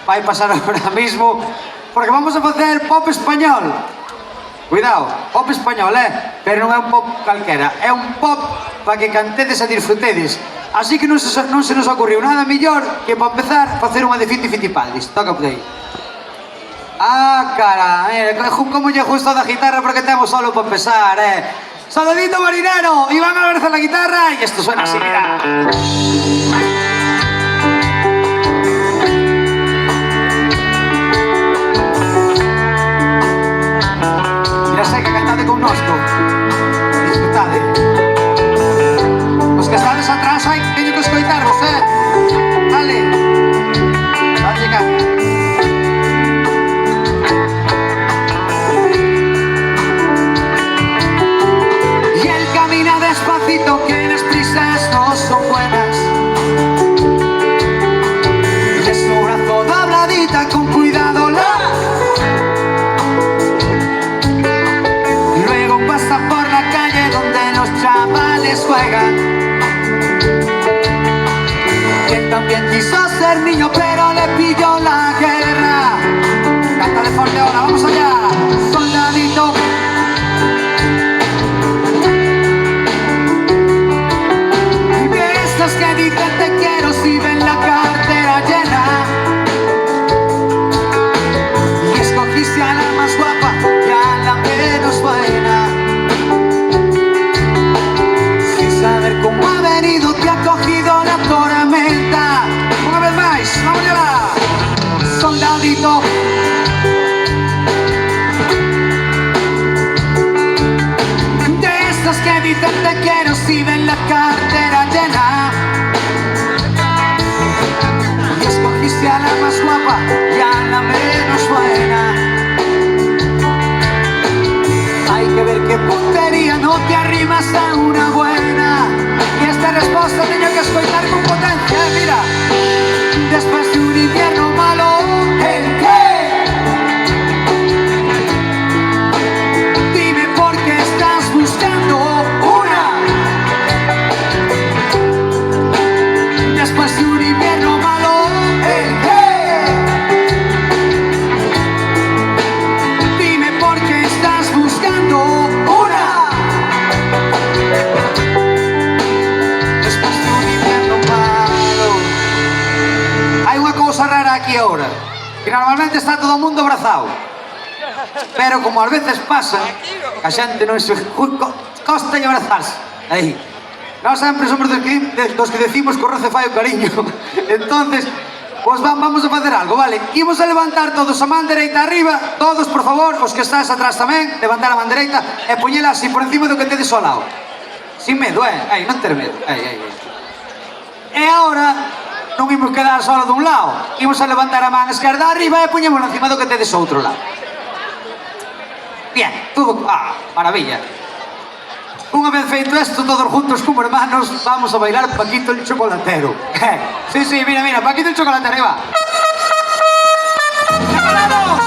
vai pasar ahora mismo, porque vamos a facer pop español. Cuidado, pop español, pero non é un pop calquera, é un pop para que cantedes e disfrutedes. Así que non se nos ocurriu nada mellor que para empezar facer unha de Fiti Fitipaldis. Toca por aí. Ah, cara, como lle gusta da guitarra porque temos solo para empezar, Saludito marinero, Iván Álvarez a la guitarra y esto suena así, mira. Mira, sei que cantade con nosco. Disfrutade. Os que estades atrás, teño que escoitarvos, Dale. Dale llegar. Despacito, que las prisas no son buenas. Desnuda toda habladita, con cuidado Luego pasa por la calle donde los chavales juegan. Él también quiso ser niño, pero le pilló la guerra. Cántale fuerte ahora, vamos allá. Soldadito. Que dicen te quiero si ven la cartera llena y escogiste a la más guapa y a la menos buena, sin saber cómo ha venido te ha cogido la tormenta. Una vez más, vamos allá, soldadito. De estos que dicen te quiero si ven la cartera llena y escogiste a la más guapa y a la menos buena. Hay que ver qué puntería no te arrimas a una buena. Y esta respuesta tengo que escoitar con potencia, mira. Después de un invierno malo, ¿el qué? Dime por qué estás buscando una. Después de un invierno malo, ¿el qué? Dime por qué estás buscando una. Después de un invierno malo. Hai unha cousa rara aquí ahora, que normalmente está todo o mundo abrazado, pero como ás veces pasa, a xente non se costa e abrazarse. Aí. Nós sempre somos dos que decimos que o roce fai o cariño. Entonces, pues vamos a facer algo, vale? Imos a levantar todos a man dereita arriba. Todos, por favor, os que estás atrás tamén, levantar a man dereita e poñela así por encima do que tedes ao lado. Sin medo, non ter medo. E agora, non imos quedar solo dun lado. Imos a levantar a man esquerda arriba e poñémola encima do que tedes ao outro lado. Bien, todo... maravilla. Unha vez feito esto, todos juntos como hermanos, vamos a bailar Paquito el Chocolatero. Sí, mira, Paquito el Chocolatero, ahí va. ¡Chocolate!